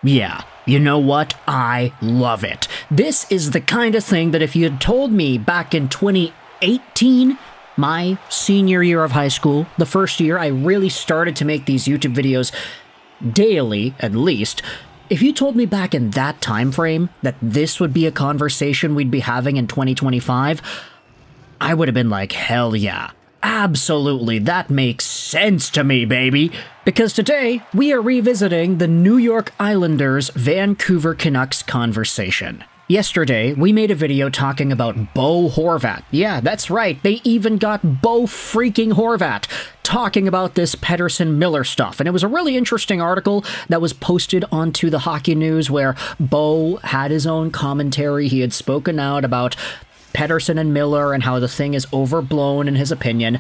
Yeah, you know what? I love it. This is the kind of thing that if you had told me back in 2018, my senior year of high school, the first year I really started to make these YouTube videos daily, at least, if you told me back in that time frame that this would be a conversation we'd be having in 2025, I would have been like, hell yeah. Absolutely, that makes sense to me, baby. Because today, we are revisiting the New York Islanders Vancouver Canucks conversation. Yesterday, we made a video talking about Bo Horvat. Yeah, that's right, they even got Bo freaking Horvat talking about this Pettersson-Miller stuff. And it was a really interesting article that was posted onto the Hockey News where Bo had his own commentary. He had spoken out about Pettersson and Miller and how the thing is overblown in his opinion.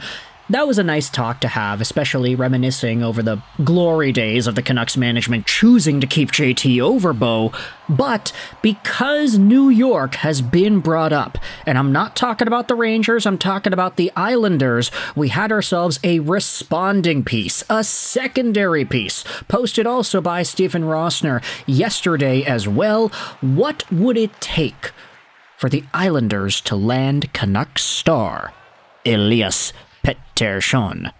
That was a nice talk to have, especially reminiscing over the glory days of the Canucks management choosing to keep JT over Bo. But because New York has been brought up, and I'm not talking about the Rangers, I'm talking about the Islanders, we had ourselves a responding piece, a secondary piece, posted also by Stephen Rossner yesterday as well. What would it take for the Islanders to land Canucks star Elias Pettersson?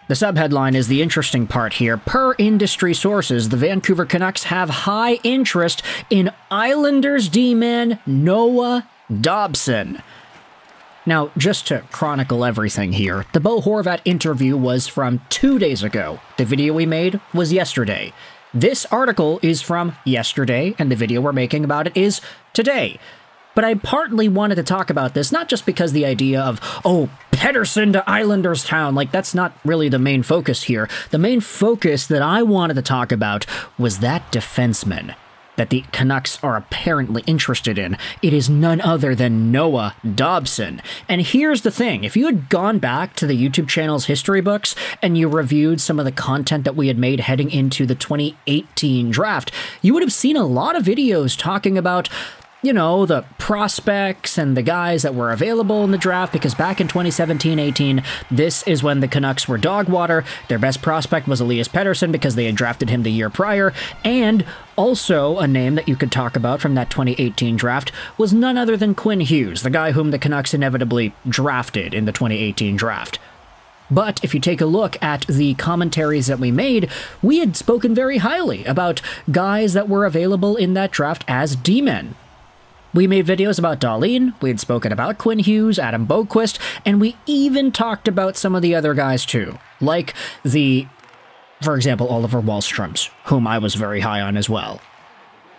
The subheadline is the interesting part here. Per industry sources, the Vancouver Canucks have high interest in Islanders D-man Noah Dobson. Now, just to chronicle everything here, the Bo Horvat interview was from 2 days ago. The video we made was yesterday. This article is from yesterday, and the video we're making about it is today. But I partly wanted to talk about this, not just because the idea of, oh, Pettersson to Islanders town, like that's not really the main focus here. The main focus that I wanted to talk about was that defenseman that the Canucks are apparently interested in. It is none other than Noah Dobson. And here's the thing, if you had gone back to the YouTube channel's history books and you reviewed some of the content that we had made heading into the 2018 draft, you would have seen a lot of videos talking about, you know, the prospects and the guys that were available in the draft, because back in 2017-18, this is when the Canucks were dog water. Their best prospect was Elias Pettersson because they had drafted him the year prior, and also a name that you could talk about from that 2018 draft was none other than Quinn Hughes, the guy whom the Canucks inevitably drafted in the 2018 draft. But if you take a look at the commentaries that we made, we had spoken very highly about guys that were available in that draft as D-men. We made videos about Dahlin, we had spoken about Quinn Hughes, Adam Boqvist, and we even talked about some of the other guys too, like for example, Oliver Wahlströms, whom I was very high on as well.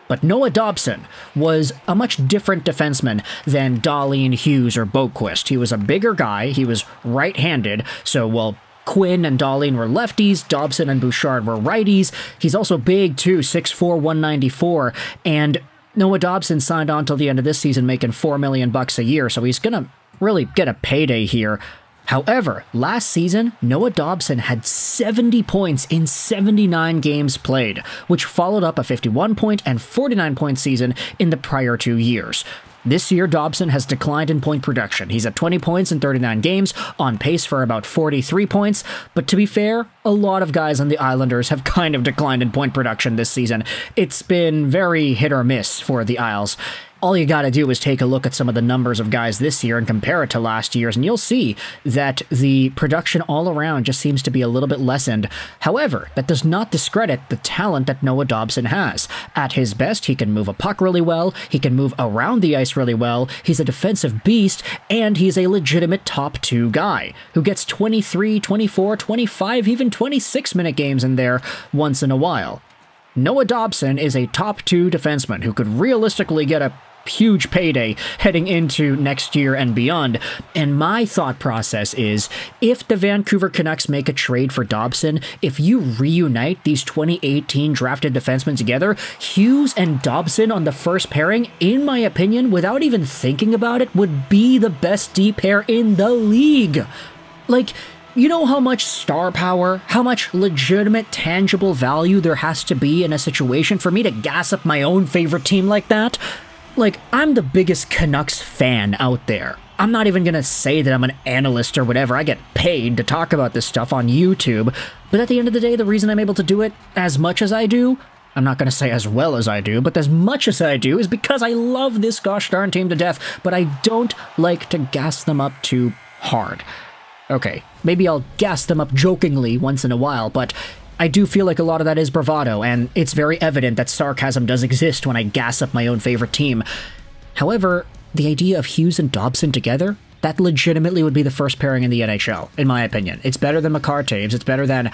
But Noah Dobson was a much different defenseman than Dahlin, Hughes, or Boqvist. He was a bigger guy, he was right-handed, so while Quinn and Dahlin were lefties, Dobson and Bouchard were righties. He's also big too, 6'4", 194, and Noah Dobson signed on till the end of this season making $4 million a year, so he's gonna really get a payday here. However, last season, Noah Dobson had 70 points in 79 games played, which followed up a 51-point and 49-point season in the prior 2 years. This year, Dobson has declined in point production. He's at 20 points in 39 games, on pace for about 43 points. But to be fair, a lot of guys on the Islanders have kind of declined in point production this season. It's been very hit or miss for the Isles. All you gotta do is take a look at some of the numbers of guys this year and compare it to last year's, and you'll see that the production all around just seems to be a little bit lessened. However, that does not discredit the talent that Noah Dobson has. At his best, he can move a puck really well, he can move around the ice really well, he's a defensive beast, and he's a legitimate top 2 guy, who gets 23, 24, 25, even 26-minute games in there once in a while. Noah Dobson is a top 2 defenseman who could realistically get a huge payday heading into next year and beyond. And my thought process is, if the Vancouver Canucks make a trade for Dobson, if you reunite these 2018 drafted defensemen together, Hughes and Dobson on the first pairing, in my opinion, without even thinking about it, would be the best D pair in the league. Like, you know how much star power, how much legitimate, tangible value there has to be in a situation for me to gas up my own favorite team like that? Like, I'm the biggest Canucks fan out there. I'm not even gonna say that I'm an analyst or whatever. I get paid to talk about this stuff on YouTube. But at the end of the day, the reason I'm able to do it as much as I do I'm not going to say as well as I do, but as much as I do is because I love this gosh darn team to death, but I don't like to gas them up too hard. Okay, maybe I'll gas them up jokingly once in a while, but I do feel like a lot of that is bravado, and it's very evident that sarcasm does exist when I gas up my own favorite team. However, the idea of Hughes and Dobson together, that legitimately would be the first pairing in the NHL, in my opinion. It's better than McCartaves, it's better than...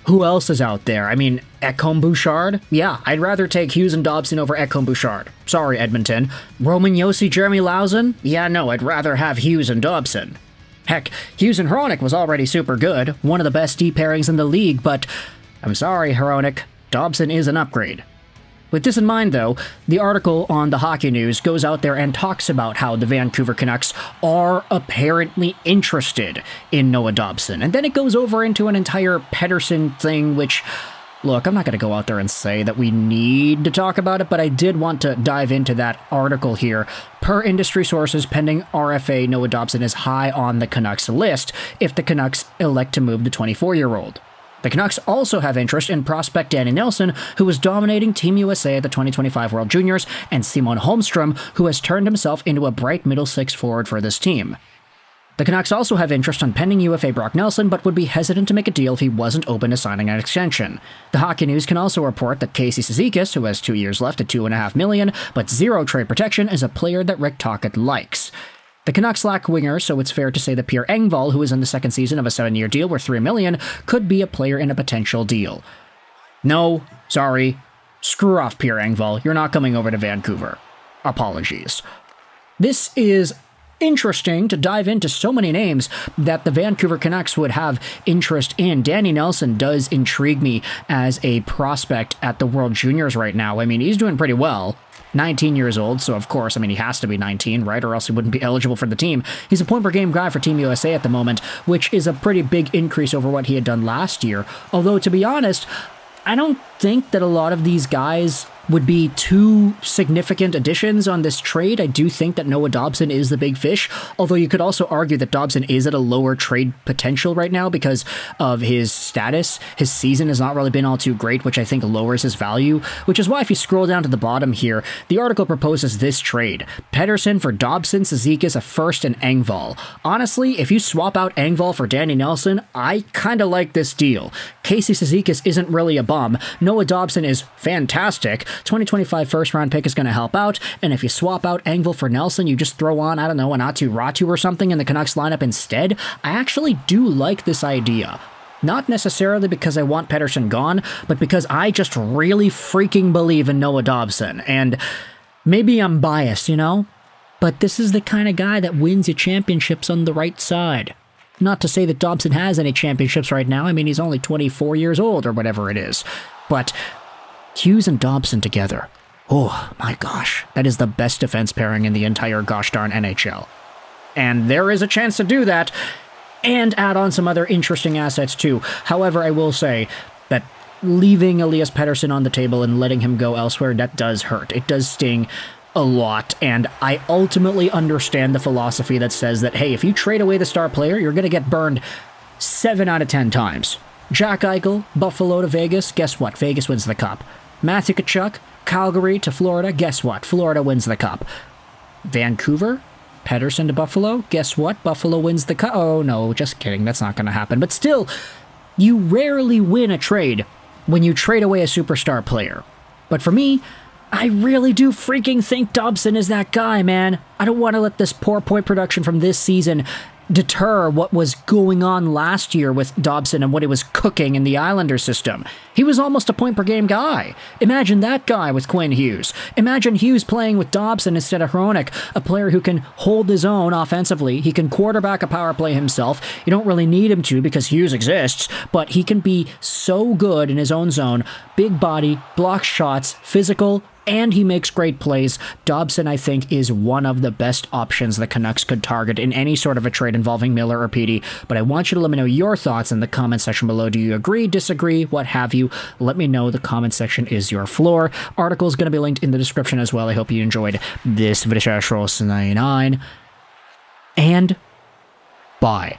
Who else is out there? I mean, Ekholm Bouchard? Yeah, I'd rather take Hughes and Dobson over Ekholm Bouchard. Sorry, Edmonton. Roman Josi, Jeremy Lauzon? Yeah, no, I'd rather have Hughes and Dobson. Heck, Hughes and Hronek was already super good, one of the best D pairings in the league, but I'm sorry, Hronek, Dobson is an upgrade. With this in mind, though, the article on the Hockey News goes out there and talks about how the Vancouver Canucks are apparently interested in Noah Dobson. And then it goes over into an entire Pettersson thing, which, look, I'm not going to go out there and say that we need to talk about it, but I did want to dive into that article here. Per industry sources, pending RFA, Noah Dobson is high on the Canucks list if the Canucks elect to move the 24-year-old. The Canucks also have interest in prospect Danny Nelson, who was dominating Team USA at the 2025 World Juniors, and Simon Holmstrom, who has turned himself into a bright middle six forward for this team. The Canucks also have interest on pending UFA Brock Nelson, but would be hesitant to make a deal if he wasn't open to signing an extension. The Hockey News can also report that Casey Cizikas, who has 2 years left at $2.5 million, but zero trade protection, is a player that Rick Tocchet likes. The Canucks lack wingers, so it's fair to say that Pierre Engvall, who is in the second season of a 7-year deal worth $3 million, could be a player in a potential deal. No, sorry, screw off Pierre Engvall, you're not coming over to Vancouver. Apologies. This is interesting to dive into so many names that the Vancouver Canucks would have interest in. Danny Nelson does intrigue me as a prospect at the World Juniors right now. I mean, he's doing pretty well. 19 years old, so of course, I mean, he has to be 19, right? Or else he wouldn't be eligible for the team. He's a point-per-game guy for Team USA at the moment, which is a pretty big increase over what he had done last year. Although, to be honest, I don't think that a lot of these guys would be too significant additions on this trade. I do think that Noah Dobson is the big fish, although you could also argue that Dobson is at a lower trade potential right now because of his status. His season has not really been all too great, which I think lowers his value, which is why if you scroll down to the bottom here, the article proposes this trade. Pettersson for Dobson, Cizikas, a first, and Engvall. Honestly, if you swap out Engvall for Danny Nelson, I kind of like this deal. Casey Cizikas isn't really a bum. Noah Dobson is fantastic. 2025 first-round pick is going to help out, and if you swap out Engvall for Nelson, you just throw on, I don't know, an Atu Ratu or something in the Canucks lineup instead. I actually do like this idea. Not necessarily because I want Pettersson gone, but because I just really freaking believe in Noah Dobson, and maybe I'm biased, you know? But this is the kind of guy that wins you championships on the right side. Not to say that Dobson has any championships right now, I mean, he's only 24 years old or whatever it is, but Hughes and Dobson together. Oh my gosh, that is the best defense pairing in the entire gosh darn NHL. And there is a chance to do that, and add on some other interesting assets too. However, I will say that leaving Elias Pettersson on the table and letting him go elsewhere, that does hurt. It does sting a lot, and I ultimately understand the philosophy that says that, hey, if you trade away the star player, you're going to get burned 7 out of 10 times. Jack Eichel, Buffalo to Vegas, guess what? Vegas wins the cup. Matthew Tkachuk, Calgary to Florida, guess what? Florida wins the cup. Vancouver, Pettersson to Buffalo, guess what? Buffalo wins the cup. Oh no, just kidding, that's not going to happen. But still, you rarely win a trade when you trade away a superstar player. But for me, I really do freaking think Dobson is that guy, man. I don't want to let this poor point production from this season deter what was going on last year with Dobson and what he was cooking in the Islanders system. He was almost a point-per-game guy. Imagine that guy with Quinn Hughes. Imagine Hughes playing with Dobson instead of Hronek, a player who can hold his own offensively. He can quarterback a power play himself. You don't really need him to because Hughes exists, but he can be so good in his own zone. Big body, blocks shots, physical, and he makes great plays. Dobson, I think, is one of the best options the Canucks could target in any sort of a trade involving Miller or Petey, but I want you to let me know your thoughts in the comment section below. Do you agree, disagree, what have you? Let me know. The comment section is your floor. Article is going to be linked in the description as well. I hope you enjoyed this video. And bye.